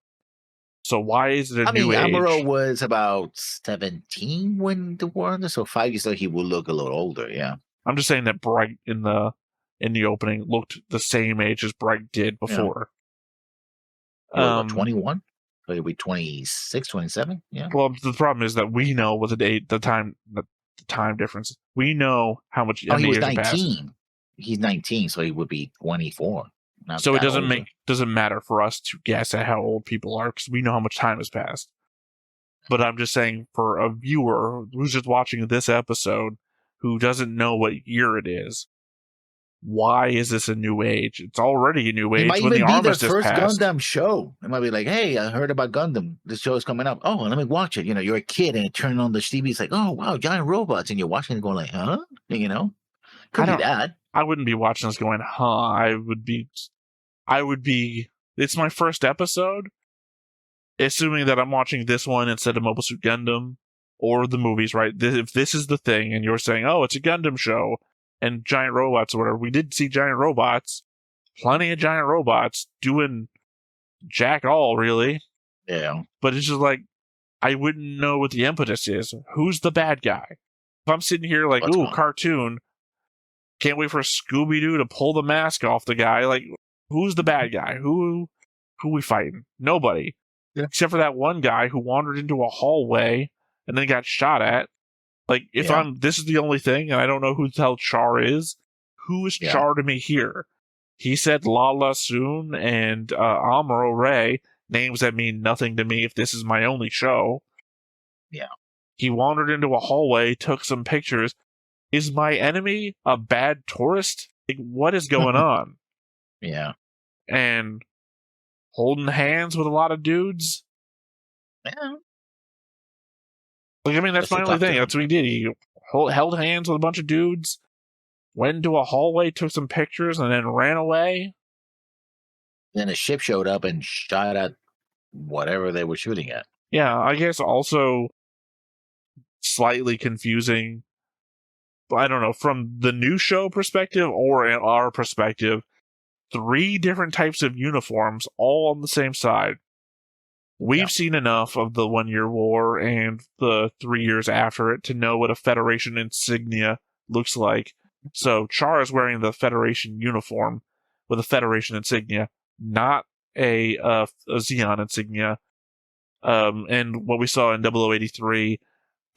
Speaker 1: So why is it a
Speaker 2: I mean,
Speaker 1: new age?
Speaker 2: Amuro was about 17 when the war ended, so 5 years later he will look a little older. Yeah.
Speaker 1: I'm just saying that Bright in the opening looked the same age as Bright did before.
Speaker 2: He was 21? So he'll be 26, 27? Yeah.
Speaker 1: Well, the problem is that we know what the time difference. We know how much.
Speaker 2: Oh, he was
Speaker 1: years have passed.
Speaker 2: 19. He's 19, so he would be 24.
Speaker 1: So it doesn't matter for us to guess at how old people are because we know how much time has passed. But I'm just saying, for a viewer who's just watching this episode who doesn't know what year it is, why is this a new age? It's already a new age.
Speaker 2: It might
Speaker 1: when
Speaker 2: even
Speaker 1: the
Speaker 2: be their
Speaker 1: armistice
Speaker 2: first
Speaker 1: passed.
Speaker 2: Gundam show. It might be like, hey, I heard about Gundam. This show is coming up. Oh, let me watch it. You know, you're a kid and you turn on the TV. It's like, oh, wow, giant robots. And you're watching it going like, huh? You know? Could be that.
Speaker 1: I wouldn't be watching this going, huh? I would be, it's my first episode. Assuming that I'm watching this one instead of Mobile Suit Gundam or the movies, right? If this is the thing and you're saying, oh, it's a Gundam show and giant robots or whatever, we did see giant robots, plenty of giant robots doing jack all, really.
Speaker 2: Yeah.
Speaker 1: But it's just like, I wouldn't know what the impetus is. Who's the bad guy? If I'm sitting here like, ooh, cartoon, can't wait for Scooby-Doo to pull the mask off the guy. Like, who's the bad guy? Who we fighting? Nobody.
Speaker 2: Yeah.
Speaker 1: Except for that one guy who wandered into a hallway and then got shot at. Like, if this is the only thing and I don't know who the hell Char is, who is Char to me here? He said Lala Soon and Amuro Ray, names that mean nothing to me if this is my only show.
Speaker 2: Yeah.
Speaker 1: He wandered into a hallway, took some pictures. Is my enemy a bad tourist? Like, what is going on?
Speaker 2: Yeah.
Speaker 1: And holding hands with a lot of dudes?
Speaker 2: Yeah.
Speaker 1: Like, I mean, that's my only thing. That's what he did. He held hands with a bunch of dudes, went into a hallway, took some pictures, and then ran away.
Speaker 2: Then a ship showed up and shot at whatever they were shooting at.
Speaker 1: Yeah, I guess also slightly confusing. I don't know, from the new show perspective or our perspective, 3 different types of uniforms all on the same side. We've seen enough of the 1 Year War and the 3 years after it to know what a Federation insignia looks like. So Char is wearing the Federation uniform with a Federation insignia, not a Zeon insignia. And what we saw in 0083,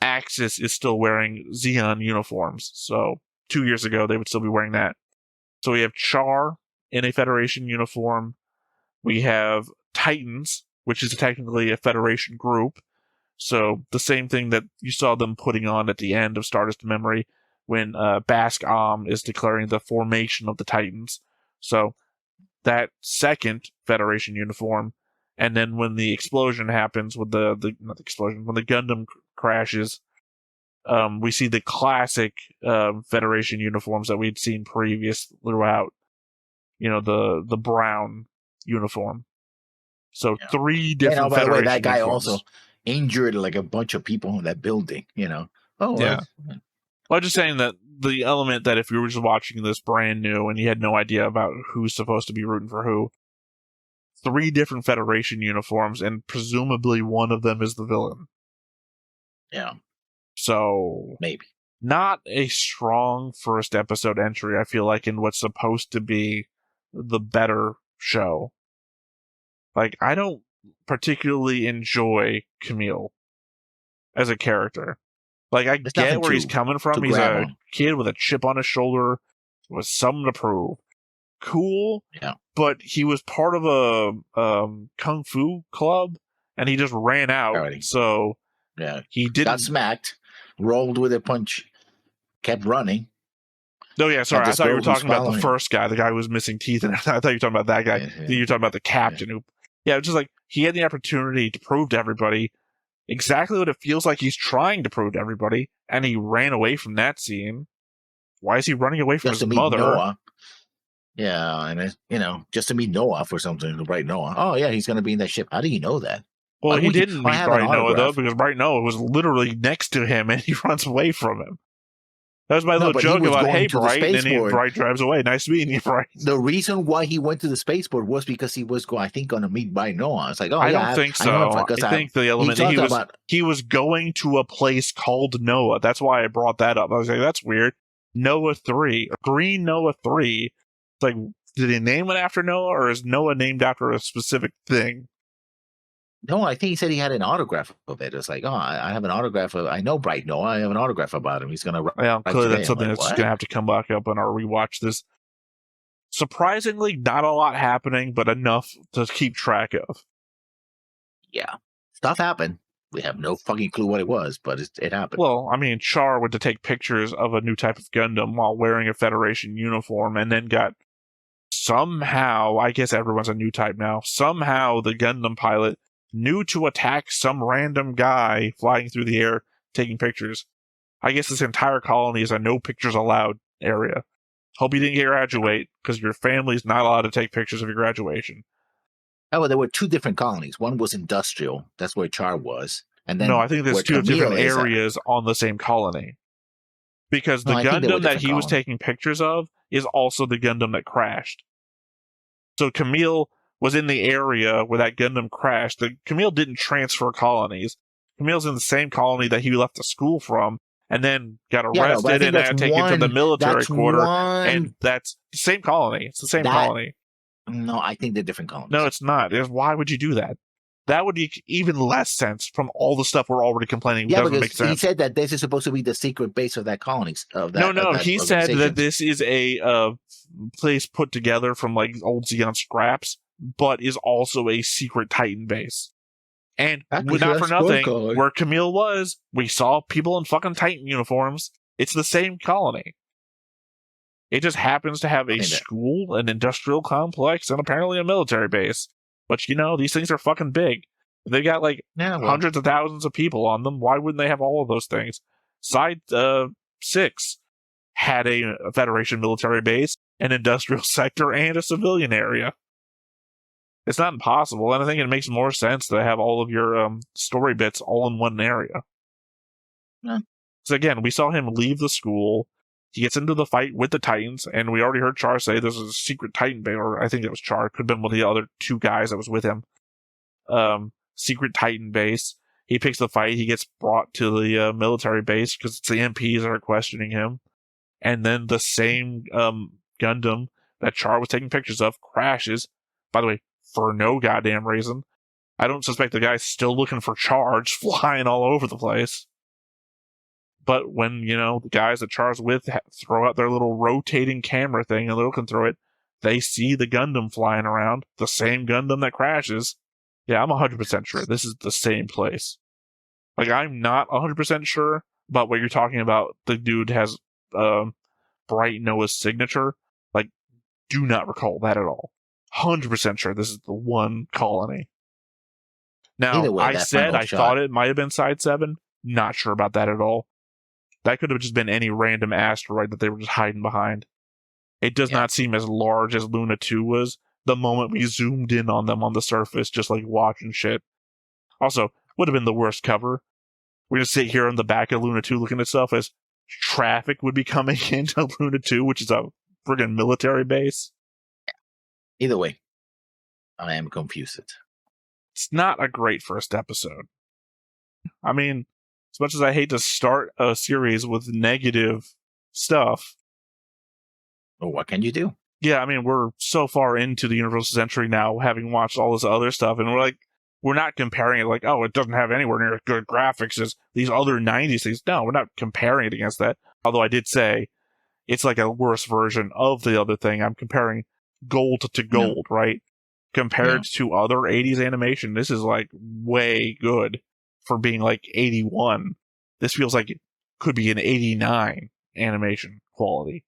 Speaker 1: Axis is still wearing Zeon uniforms. So 2 years ago, they would still be wearing that. So we have Char in a Federation uniform. We have Titans, which is technically a Federation group. So the same thing that you saw them putting on at the end of Stardust Memory when Bask is declaring the formation of the Titans. So that second Federation uniform, and then when the explosion happens with not the explosion, when the Gundam crashes, we see the classic Federation uniforms that we'd seen previous throughout. You know, the brown uniform. So 3 different
Speaker 2: by the way, that guy
Speaker 1: uniforms.
Speaker 2: also injured like a bunch of people in that building, you know. Oh,
Speaker 1: yeah. Well, I'm just saying that the element that if you were just watching this brand new and you had no idea about who's supposed to be rooting for who, 3 different Federation uniforms, and presumably one of them is the villain.
Speaker 2: Yeah.
Speaker 1: So
Speaker 2: maybe
Speaker 1: not a strong first episode entry, I feel like, in what's supposed to be the better show. Like, I don't particularly enjoy Camille as a character. Like, I get where he's coming from. He's a kid with a chip on his shoulder with something to prove. Cool.
Speaker 2: Yeah.
Speaker 1: But he was part of a kung fu club, and he just ran out.
Speaker 2: Alrighty.
Speaker 1: So
Speaker 2: yeah,
Speaker 1: he didn't.
Speaker 2: Got smacked, rolled with a punch, kept running.
Speaker 1: No, yeah, sorry. I thought you were talking about the first guy, the guy who was missing teeth, and I thought you were talking about that guy.
Speaker 2: Yeah.
Speaker 1: You were talking about the captain who. Yeah, it's just like he had the opportunity to prove to everybody exactly what it feels like he's trying to prove to everybody, and he ran away from that scene. Why is he running away from his mother?
Speaker 2: Noah. Yeah, and just to meet Noah for something to write Noah. Oh yeah, he's going to be in that ship. How do you know that?
Speaker 1: Well, he didn't meet Bright Noah though, because Bright Noah was literally next to him, and he runs away from him. That was my little
Speaker 2: but he
Speaker 1: joke
Speaker 2: was
Speaker 1: about,
Speaker 2: going
Speaker 1: hey,
Speaker 2: to the
Speaker 1: Bright, and then
Speaker 2: spaceport.
Speaker 1: Bright drives away. Nice meeting you, Bright.
Speaker 2: The reason why he went to the spaceport was because he was, going to meet Bright Noah. It's like, oh,
Speaker 1: I
Speaker 2: yeah,
Speaker 1: don't think
Speaker 2: I know him
Speaker 1: so.
Speaker 2: because
Speaker 1: I think the element
Speaker 2: he talked
Speaker 1: he was going to a place called Noah. That's why I brought that up. I was like, that's weird. Noah 3, Green Noah 3. It's like, did he name it after Noah, or is Noah named after a specific thing?
Speaker 2: No, I think he said he had an autograph of it. It's like, oh, I have an autograph of. I know Bright Noah. I have an autograph about him. He's gonna.
Speaker 1: Well, clearly that's something that's
Speaker 2: what?
Speaker 1: going to have to come back up on our rewatch. This surprisingly not a lot happening, but enough to keep track of.
Speaker 2: Yeah, stuff happened. We have no fucking clue what it was, but it happened.
Speaker 1: Well, I mean, Char went to take pictures of a new type of Gundam while wearing a Federation uniform, and then got somehow, I guess everyone's a new type now, somehow the Gundam pilot knew to attack some random guy flying through the air taking pictures. I guess this entire colony is a no pictures allowed area. Hope you didn't graduate, because your family's not allowed to take pictures of your graduation.
Speaker 2: Oh, well, there were 2 different colonies. One was industrial. That's where Char was. And then
Speaker 1: No, I think there's
Speaker 2: where
Speaker 1: 2 different
Speaker 2: Camille is at.
Speaker 1: areas on the same colony. Because the
Speaker 2: No, I think they were
Speaker 1: Gundam that
Speaker 2: different
Speaker 1: he was
Speaker 2: colonies.
Speaker 1: taking pictures of is also the Gundam that crashed. So Camille was in the area where that Gundam crashed. Camille didn't transfer colonies. Camille's in the same colony that he left the school from, and then got arrested and had taken to the military quarter. And that's the same colony. It's the same colony.
Speaker 2: No, I think they're different colonies.
Speaker 1: No, it's not. Why would you do that? That would make even less sense from all the stuff we're already complaining.
Speaker 2: Yeah,
Speaker 1: doesn't
Speaker 2: because
Speaker 1: make sense.
Speaker 2: he said that this is supposed to be the secret base of that colony.
Speaker 1: He said that this is a place put together from like old Xeon scraps, but is also a secret Titan base. And not for nothing, where Camille was, we saw people in fucking Titan uniforms. It's the same colony. It just happens to have a school, an industrial complex, and apparently a military base. But these things are fucking big. They've got hundreds of thousands of people on them. Why wouldn't they have all of those things? Side 6 had a Federation military base, an industrial sector, and a civilian area. It's not impossible, and I think it makes more sense to have all of your story bits all in one area.
Speaker 2: Yeah.
Speaker 1: So again, we saw him leave the school. He gets into the fight with the Titans, and we already heard Char say this is a secret Titan base, or I think it was Char. Could have been one of the other 2 guys that was with him. Secret Titan base. He picks the fight. He gets brought to the military base because it's the MPs that are questioning him. And then the same Gundam that Char was taking pictures of crashes. By the way, for no goddamn reason. I don't suspect the guy's still looking for Char, just flying all over the place. But when, the guys that Char's with throw out their little rotating camera thing and they're looking through it, they see the Gundam flying around, the same Gundam that crashes. Yeah, I'm 100% sure this is the same place. I'm not 100% sure about what you're talking about. The dude has Bright Noah's signature. Do not recall that at all. 100% sure this is the one colony. Now, I said I thought it might have been Side 7. Not sure about that at all. That could have just been any random asteroid that they were just hiding behind. It does not seem as large as Luna 2 was the moment we zoomed in on them on the surface, just watching shit. Also, would have been the worst cover. We're going to sit here on the back of Luna 2 looking at stuff as traffic would be coming into Luna 2, which is a friggin' military base.
Speaker 2: Either way, I am confused.
Speaker 1: It's not a great first episode. I mean, as much as I hate to start a series with negative stuff.
Speaker 2: Well, what can you do?
Speaker 1: Yeah, I mean, we're so far into the Universal Century now, having watched all this other stuff, and we're not comparing it it doesn't have anywhere near good graphics as these other 90s things. No, we're not comparing it against that. Although I did say it's a worse version of the other thing. I'm comparing gold to gold, right? Compared to other 80s animation, this is way good for being 81. This feels like it could be an 89 animation quality.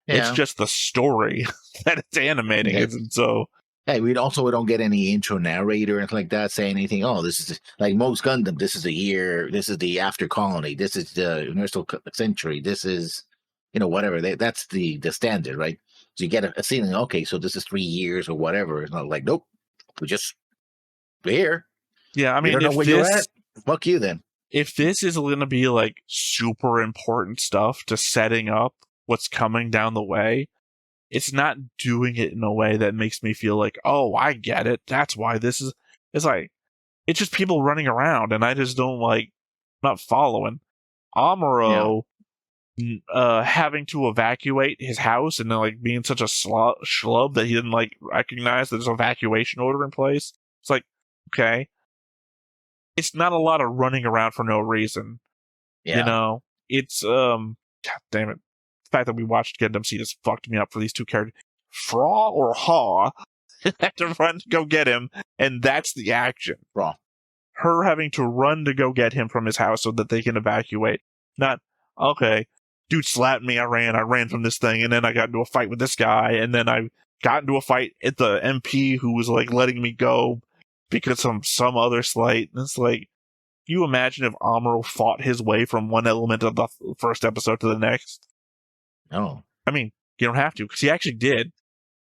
Speaker 1: Yeah. It's just the story that it's animating. Yeah. And so,
Speaker 2: hey, we don't get any intro narrator or anything like that saying anything. Oh, this is like most Gundam. This is the year. This is the after colony. This is the Universal Century. This is, whatever. That's the standard, right? So you get a feeling. Okay, so this is 3 years or whatever. It's not nope. We're here.
Speaker 1: Yeah, I mean,
Speaker 2: you don't know where you're at. Fuck you then.
Speaker 1: if this is going to be like super important stuff to setting up what's coming down the way, it's not doing it in a way that makes me feel like, oh, I get it. That's why this is. It's like, it's just people running around, and I just don't like, not following. Amuro having to evacuate his house and then like being such a schlub that he didn't like recognize that there's an evacuation order in place. It's like, okay. It's not a lot of running around for no reason.
Speaker 2: Yeah.
Speaker 1: You know? It's, God damn it. The fact that we watched Gundam Seed has fucked me up for these two characters. Fra or Ha had to run to go get him, and that's the action.
Speaker 2: Fra.
Speaker 1: Her having to run to go get him from his house so that they can evacuate. Not, okay, dude slapped me, I ran from this thing, and then I got into a fight with this guy, and then I got into a fight at the MP who was like letting me go because of some other slight. And it's like, you imagine if Amuro fought his way from one element of the first episode to the next?
Speaker 2: No.
Speaker 1: I mean, you don't have to, because he actually did.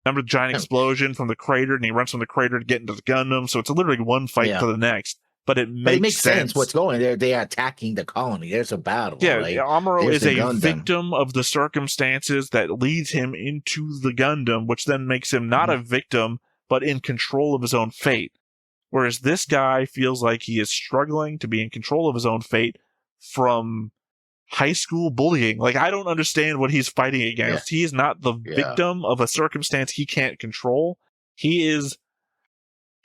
Speaker 1: Remember the giant explosion from the crater, and he runs from the crater to get into the Gundam, so it's literally one fight to the next. But it makes sense.
Speaker 2: What's going there. They are attacking the colony. There's a battle.
Speaker 1: Yeah,
Speaker 2: right?
Speaker 1: Amuro is a
Speaker 2: Gundam.
Speaker 1: victim of the circumstances that leads him into the Gundam, which then makes him not a victim, but in control of his own fate. Whereas this guy feels like he is struggling to be in control of his own fate from high school bullying. Like, I don't understand what he's fighting against. He is not the victim of a circumstance he can't control. He is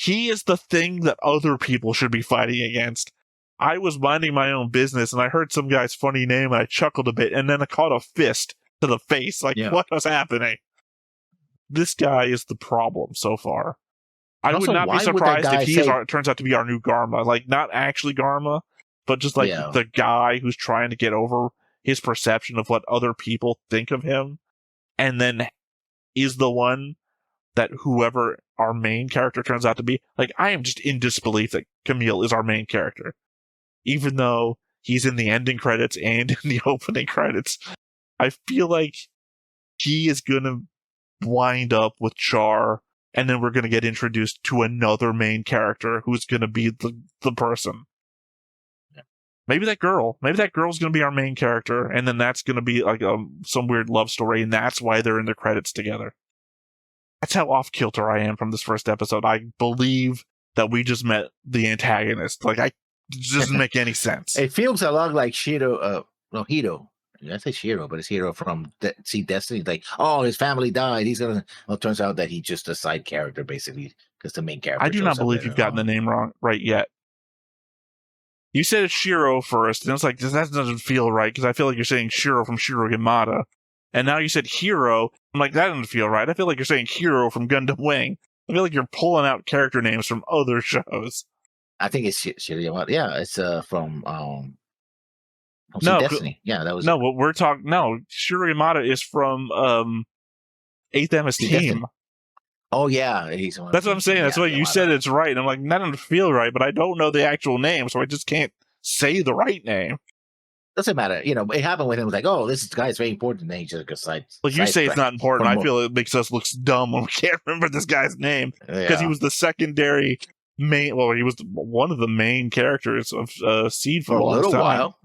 Speaker 1: the thing that other people should be fighting against. I was minding my own business, and I heard some guy's funny name, and I chuckled a bit, and then I caught a fist to the face. Like, what was happening? This guy is the problem so far. I would not be surprised if he turns out to be our new Garma. Like, not actually Garma, but just like the guy who's trying to get over his perception of what other people think of him, and then is the one that whoever our main character turns out to be. Like, I am just in disbelief that Camille is our main character. Even though he's in the ending credits and in the opening credits. I feel like he is going to wind up with Char, and then we're going to get introduced to another main character who's going to be the person. Maybe that girl. Maybe that girl's going to be our main character, and then that's going to be like some weird love story, and that's why they're in the credits together. That's how off-kilter I am from this first episode. I believe that we just met the antagonist. Like, it doesn't make any sense.
Speaker 2: It feels a lot like Hiro. I say Shiro, but it's Hiro from See Destiny. Like, oh, his family died. He's gonna. Well, it turns out that he's just a side character, basically, because the main character.
Speaker 1: I do not believe you've gotten the name right yet. You said it's Shiro first, and it's like, that doesn't feel right, because I feel like you're saying Shiro from Shiro Yamada. And now you said Hero. I'm like, that doesn't feel right. I feel like you're saying Hero from Gundam Wing. I feel like you're pulling out character names from other shows.
Speaker 2: I think it's Shiro Yamada. Yeah, it's from
Speaker 1: no,
Speaker 2: Destiny. Yeah, that was
Speaker 1: no. What we're talking? No, Shiro Yamada is from 8th MS Team.
Speaker 2: Destiny. Oh yeah,
Speaker 1: that's what I'm saying. That's why you said it's right. And I'm like, that doesn't feel right, but I don't know the actual name, so I just can't say the right name.
Speaker 2: Doesn't matter. You know, it happened with him. It was like, oh, this guy is very important. And then he just goes side.
Speaker 1: Like, you say it's not important. I feel it makes us look dumb when we can't remember this guy's name. Because he was the secondary main. Well, he was one of the main characters of Seed for a little while.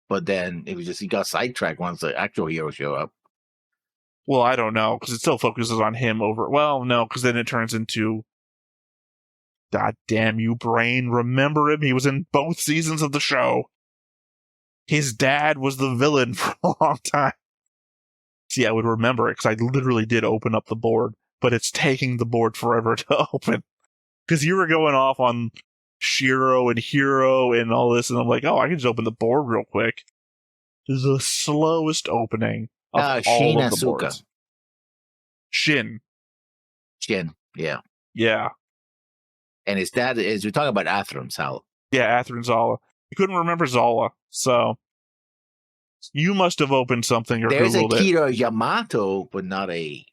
Speaker 2: But then it was just, he got sidetracked once the actual hero showed up.
Speaker 1: Well, I don't know, because it still focuses on him over. Well, no, because then it turns into. God damn you, brain. Remember him? He was in both seasons of the show. His dad was the villain for a long time. See, I would remember it, because I literally did open up the board, but it's taking the board forever to open. Because you were going off on Shiro and Hero and all this, and I'm like, oh, I can just open the board real quick. The slowest opening of all
Speaker 2: Shin
Speaker 1: of the boards. Shin,
Speaker 2: yeah.
Speaker 1: Yeah.
Speaker 2: And his dad is, we're talking about Atherum, Sal.
Speaker 1: Yeah, Atherum Zala. You couldn't remember Zala, so you must have opened something or
Speaker 2: There's
Speaker 1: Googled
Speaker 2: a Kira Yamato, but not a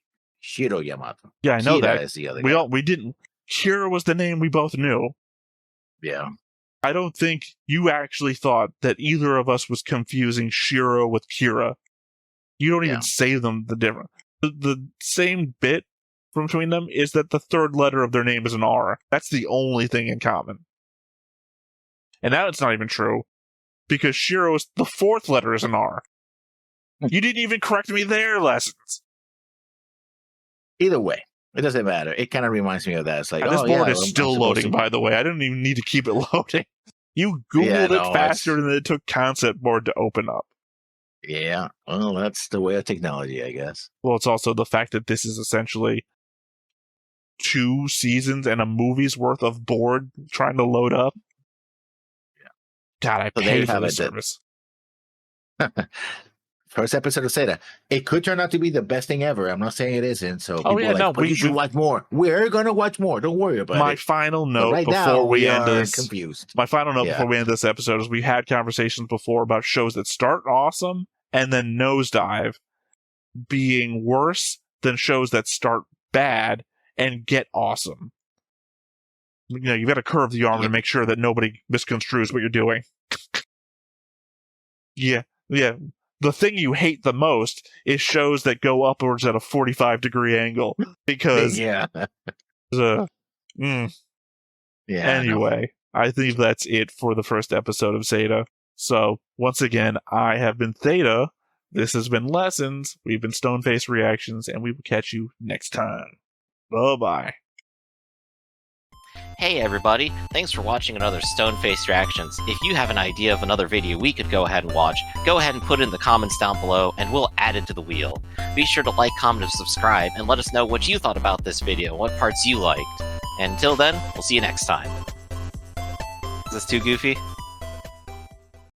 Speaker 2: Shiro Yamato.
Speaker 1: Yeah, I know
Speaker 2: Kira
Speaker 1: that.
Speaker 2: Is the other guy.
Speaker 1: We didn't. Kira was the name we both knew.
Speaker 2: Yeah.
Speaker 1: I don't think you actually thought that either of us was confusing Shiro with Kira. You don't even say them the different. The same bit from between them is that the third letter of their name is an R. That's the only thing in common. And now it's not even true. because Shiro's the fourth letter is an R. You didn't even correct me there, Lessons.
Speaker 2: Either way, it doesn't matter. It kind of reminds me of that. It's like,
Speaker 1: This
Speaker 2: oh,
Speaker 1: board
Speaker 2: yeah,
Speaker 1: is
Speaker 2: I'm
Speaker 1: still
Speaker 2: supposed
Speaker 1: loading,
Speaker 2: to-
Speaker 1: by the way. I didn't even need to keep it loading. You Googled
Speaker 2: Yeah, no,
Speaker 1: it faster than it took concept board to open up.
Speaker 2: Yeah, well, that's the way of technology, I guess.
Speaker 1: Well, it's also the fact that this is essentially 2 seasons and a movie's worth of board trying to load up.
Speaker 2: Yeah.
Speaker 1: God, I
Speaker 2: So there
Speaker 1: pay
Speaker 2: you
Speaker 1: for
Speaker 2: have
Speaker 1: this
Speaker 2: it.
Speaker 1: service.
Speaker 2: First episode of Zeta. It could turn out to be the best thing ever. I'm not saying it isn't. So people
Speaker 1: yeah,
Speaker 2: are like,
Speaker 1: no,
Speaker 2: but you should watch more. We're gonna watch more. Don't worry about
Speaker 1: My
Speaker 2: it.
Speaker 1: final
Speaker 2: But
Speaker 1: note
Speaker 2: right
Speaker 1: before
Speaker 2: now,
Speaker 1: we end
Speaker 2: are
Speaker 1: this.
Speaker 2: confused.
Speaker 1: My final note
Speaker 2: Yeah.
Speaker 1: before we end this episode is we've had conversations before about shows that start awesome and then nosedive being worse than shows that start bad and get awesome. You know, you've got to curve the arm to make sure that nobody misconstrues what you're doing. Yeah. The thing you hate the most is shows that go upwards at a 45-degree angle because
Speaker 2: Yeah.
Speaker 1: Yeah.
Speaker 2: Yeah.
Speaker 1: Anyway, I think that's it for the first episode of Zeta. So, once again, I have been Theta. This has been Lessons. We've been Stoneface Reactions, and we will catch you next time. Bye-bye.
Speaker 8: Hey everybody, thanks for watching another Stoneface Reactions. If you have an idea of another video we could go ahead and watch, go ahead and put it in the comments down below and we'll add it to the wheel. Be sure to like, comment, and subscribe and let us know what you thought about this video, what parts you liked. And until then, we'll see you next time. Is this too goofy?